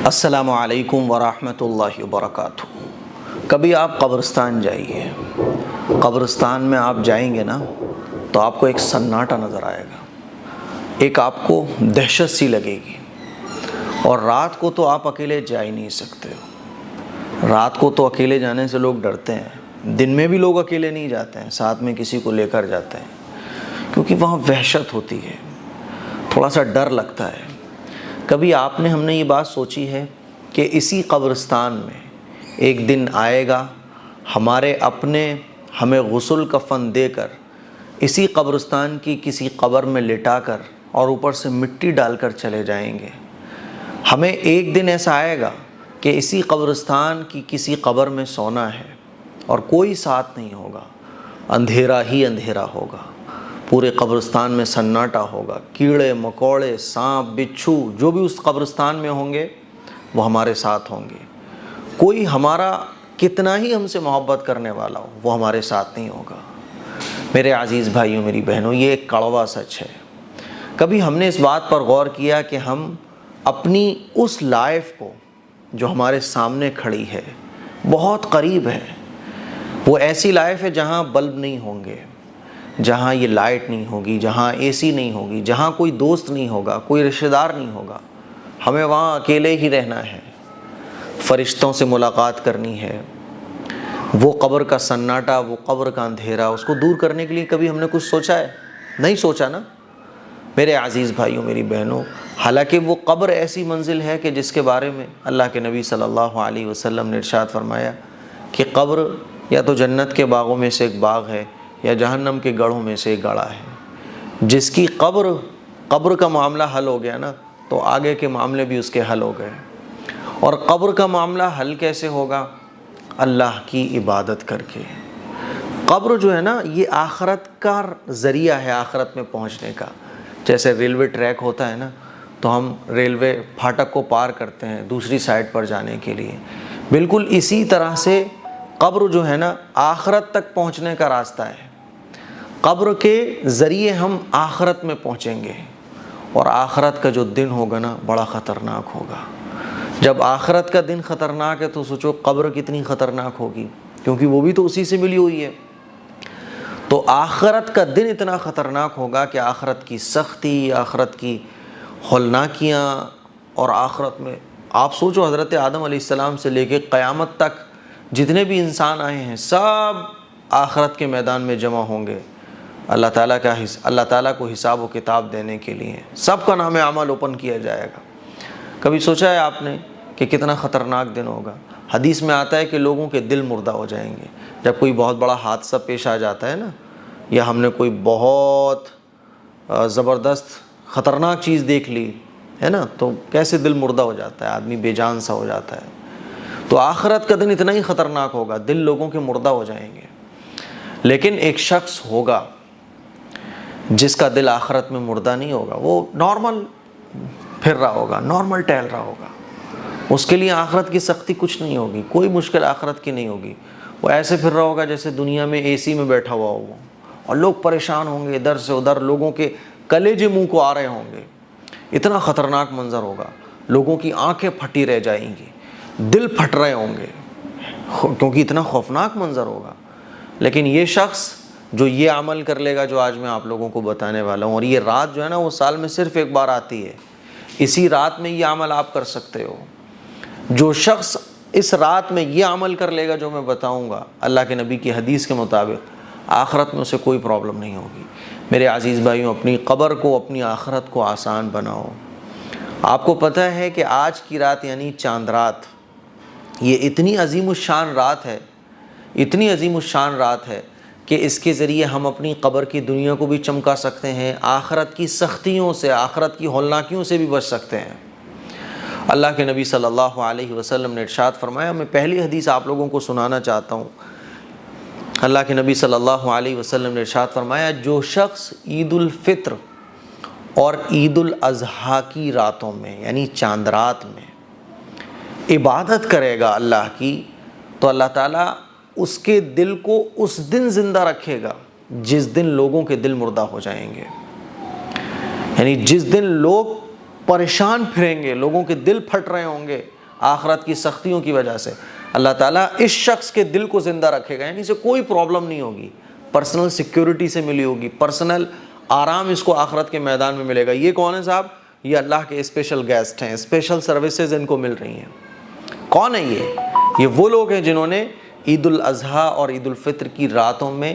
السلام علیکم ورحمۃ اللہ وبرکاتہ۔ کبھی آپ قبرستان جائیے، قبرستان میں آپ جائیں گے نا تو آپ کو ایک سناٹا نظر آئے گا، ایک آپ کو دہشت سی لگے گی، اور رات کو تو آپ اکیلے جا ہی نہیں سکتے ہو۔ رات کو تو اکیلے جانے سے لوگ ڈرتے ہیں، دن میں بھی لوگ اکیلے نہیں جاتے ہیں، ساتھ میں کسی کو لے کر جاتے ہیں، کیونکہ وہاں وحشت ہوتی ہے، تھوڑا سا ڈر لگتا ہے۔ کبھی ہم نے یہ بات سوچی ہے کہ اسی قبرستان میں ایک دن آئے گا، ہمارے اپنے ہمیں غسل کفن دے کر اسی قبرستان کی کسی قبر میں لٹا کر اور اوپر سے مٹی ڈال کر چلے جائیں گے۔ ہمیں ایک دن ایسا آئے گا کہ اسی قبرستان کی کسی قبر میں سونا ہے اور کوئی ساتھ نہیں ہوگا، اندھیرا ہی اندھیرا ہوگا، پورے قبرستان میں سناٹا ہوگا، کیڑے مکوڑے سانپ بچھو جو بھی اس قبرستان میں ہوں گے وہ ہمارے ساتھ ہوں گے۔ کوئی ہمارا کتنا ہی ہم سے محبت کرنے والا ہو وہ ہمارے ساتھ نہیں ہوگا۔ میرے عزیز بھائیوں، میری بہنوں، یہ ایک کڑوا سچ ہے۔ کبھی ہم نے اس بات پر غور کیا کہ ہم اپنی اس لائف کو جو ہمارے سامنے کھڑی ہے، بہت قریب ہے، وہ ایسی لائف ہے جہاں بلب نہیں ہوں گے، جہاں یہ لائٹ نہیں ہوگی، جہاں اے سی نہیں ہوگی، جہاں کوئی دوست نہیں ہوگا، کوئی رشتہ دار نہیں ہوگا، ہمیں وہاں اکیلے ہی رہنا ہے، فرشتوں سے ملاقات کرنی ہے۔ وہ قبر کا سناٹا، وہ قبر کا اندھیرا، اس کو دور کرنے کے لیے کبھی ہم نے کچھ سوچا ہے؟ نہیں سوچا نا میرے عزیز بھائیوں، میری بہنوں۔ حالانکہ وہ قبر ایسی منزل ہے کہ جس کے بارے میں اللہ کے نبی صلی اللہ علیہ وسلم نے ارشاد فرمایا کہ قبر یا تو جنت کے باغوں میں سے ایک باغ ہے یا جہنم کے گڑھوں میں سے ایک گڑھا ہے۔ جس کی قبر کا معاملہ حل ہو گیا نا تو آگے کے معاملے بھی اس کے حل ہو گئے۔ اور قبر کا معاملہ حل کیسے ہوگا؟ اللہ کی عبادت کر کے۔ قبر جو ہے نا یہ آخرت کا ذریعہ ہے، آخرت میں پہنچنے کا۔ جیسے ریلوے ٹریک ہوتا ہے نا تو ہم ریلوے پھاٹک کو پار کرتے ہیں دوسری سائڈ پر جانے کے لیے، بالکل اسی طرح سے قبر جو ہے نا آخرت تک پہنچنے کا راستہ ہے۔ قبر کے ذریعے ہم آخرت میں پہنچیں گے، اور آخرت کا جو دن ہوگا نا بڑا خطرناک ہوگا۔ جب آخرت کا دن خطرناک ہے تو سوچو قبر کتنی خطرناک ہوگی، کیونکہ وہ بھی تو اسی سے ملی ہوئی ہے۔ تو آخرت کا دن اتنا خطرناک ہوگا کہ آخرت کی سختی، آخرت کی ہولناکیاں، اور آخرت میں آپ سوچو حضرت آدم علیہ السلام سے لے کے قیامت تک جتنے بھی انسان آئے ہیں سب آخرت کے میدان میں جمع ہوں گے، اللہ تعالیٰ کو حساب و کتاب دینے کے لیے۔ سب کا نام اعمال اوپن کیا جائے گا۔ کبھی سوچا ہے آپ نے کہ کتنا خطرناک دن ہوگا؟ حدیث میں آتا ہے کہ لوگوں کے دل مردہ ہو جائیں گے جب کوئی بہت بڑا حادثہ پیش آ جاتا ہے نا، یا ہم نے کوئی بہت زبردست خطرناک چیز دیکھ لی ہے نا، تو کیسے دل مردہ ہو جاتا ہے، آدمی بے جان سا ہو جاتا ہے۔ تو آخرت کا دن اتنا ہی خطرناک ہوگا، دل لوگوں کے مردہ ہو جائیں گے۔ لیکن ایک شخص ہوگا جس کا دل آخرت میں مردہ نہیں ہوگا، وہ نارمل پھر رہا ہوگا، نارمل ٹہل رہا ہوگا، اس کے لیے آخرت کی سختی کچھ نہیں ہوگی، کوئی مشکل آخرت کی نہیں ہوگی۔ وہ ایسے پھر رہا ہوگا جیسے دنیا میں اے سی میں بیٹھا ہوا ہو، اور لوگ پریشان ہوں گے، ادھر سے ادھر لوگوں کے کلیجے منہ کو آ رہے ہوں گے۔ اتنا خطرناک منظر ہوگا، لوگوں کی آنکھیں پھٹی رہ جائیں گی، دل پھٹ رہے ہوں گے، کیونکہ اتنا خوفناک منظر ہوگا۔ لیکن یہ شخص جو یہ عمل کر لے گا جو آج میں آپ لوگوں کو بتانے والا ہوں، اور یہ رات جو ہے نا وہ سال میں صرف ایک بار آتی ہے، اسی رات میں یہ عمل آپ کر سکتے ہو۔ جو شخص اس رات میں یہ عمل کر لے گا جو میں بتاؤں گا، اللہ کے نبی کی حدیث کے مطابق آخرت میں اسے کوئی پرابلم نہیں ہوگی۔ میرے عزیز بھائیوں، اپنی قبر کو، اپنی آخرت کو آسان بناؤ۔ آپ کو پتہ ہے کہ آج کی رات یعنی چاند رات، یہ اتنی عظیم الشان رات ہے، اتنی عظیم الشان رات ہے کہ اس کے ذریعے ہم اپنی قبر کی دنیا کو بھی چمکا سکتے ہیں، آخرت کی سختیوں سے، آخرت کی ہولناکیوں سے بھی بچ سکتے ہیں۔ اللہ کے نبی صلی اللہ علیہ وسلم نے ارشاد فرمایا، میں پہلی حدیث آپ لوگوں کو سنانا چاہتا ہوں۔ اللہ کے نبی صلی اللہ علیہ وسلم نے ارشاد فرمایا، جو شخص عید الفطر اور عید الاضحیٰ کی راتوں میں یعنی چاند رات میں عبادت کرے گا اللہ کی، تو اللہ تعالیٰ اس کے دل کو اس دن زندہ رکھے گا جس دن لوگوں کے دل مردہ ہو جائیں گے۔ یعنی جس دن لوگ پریشان پھریں گے، لوگوں کے دل پھٹ رہے ہوں گے آخرت کی سختیوں کی وجہ سے، اللہ تعالیٰ اس شخص کے دل کو زندہ رکھے گا، یعنی اسے کوئی پرابلم نہیں ہوگی، پرسنل سیکیورٹی سے ملی ہوگی، پرسنل آرام اس کو آخرت کے میدان میں ملے گا۔ یہ کون ہے صاحب؟ یہ اللہ کے اسپیشل گیسٹ ہیں، اسپیشل سروسز ان کو مل رہی ہیں۔ کون ہے یہ وہ لوگ ہیں جنہوں نے عید الاضحیٰ اور عید الفطر کی راتوں میں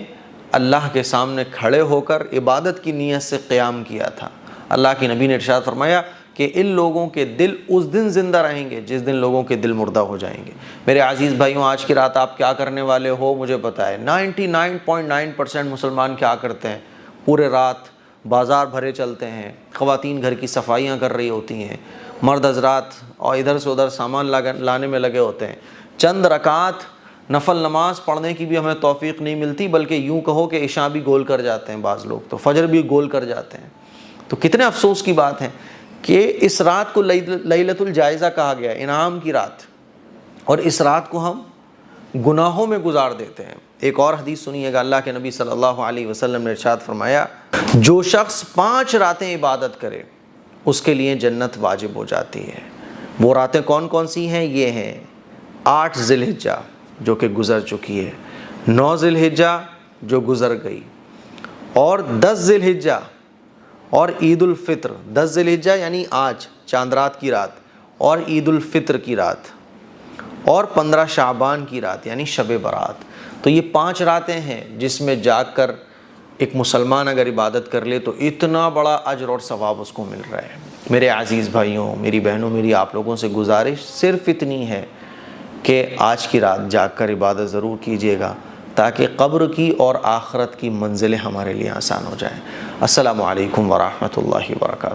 اللہ کے سامنے کھڑے ہو کر عبادت کی نیت سے قیام کیا تھا۔ اللہ کے نبی نے ارشاد فرمایا کہ ان لوگوں کے دل اس دن زندہ رہیں گے جس دن لوگوں کے دل مردہ ہو جائیں گے۔ میرے عزیز بھائیوں، آج کی رات آپ کیا کرنے والے ہو مجھے پتا ہے۔ 99.9% مسلمان کیا کرتے ہیں؟ پورے رات بازار بھرے چلتے ہیں، خواتین گھر کی صفائیاں کر رہی ہوتی ہیں، مرد حضرات اور ادھر سے ادھر سامان لانے میں لگے ہوتے ہیں۔ چند رکعات نفل نماز پڑھنے کی بھی ہمیں توفیق نہیں ملتی، بلکہ یوں کہو کہ عشاء بھی گول کر جاتے ہیں، بعض لوگ تو فجر بھی گول کر جاتے ہیں۔ تو کتنے افسوس کی بات ہے کہ اس رات کو لیلۃ الجائزہ کہا گیا، انعام کی رات، اور اس رات کو ہم گناہوں میں گزار دیتے ہیں۔ ایک اور حدیث سنیے گا، اللہ کے نبی صلی اللہ علیہ وسلم نے ارشاد فرمایا، جو شخص 5 راتیں عبادت کرے اس کے لیے جنت واجب ہو جاتی ہے۔ وہ راتیں کون کون سی ہیں؟ یہ ہیں 8 ذی الحجہ جو کہ گزر چکی ہے، 9 ذی الحجہ جو گزر گئی، اور 10 ذی الحجہ اور عید الفطر۔ 10 ذی الحجہ یعنی آج چاند رات کی رات، اور عید الفطر کی رات، اور 15 شعبان کی رات یعنی شب برات۔ تو یہ 5 راتیں ہیں جس میں جاگ کر ایک مسلمان اگر عبادت کر لے تو اتنا بڑا اجر اور ثواب اس کو مل رہا ہے۔ میرے عزیز بھائیوں، میری بہنوں، میری آپ لوگوں سے گزارش صرف اتنی ہے کہ آج کی رات جاگ کر عبادت ضرور کیجیے گا تاکہ قبر کی اور آخرت کی منزلیں ہمارے لیے آسان ہو جائیں۔ السلام علیکم ورحمۃ اللہ وبرکاتہ۔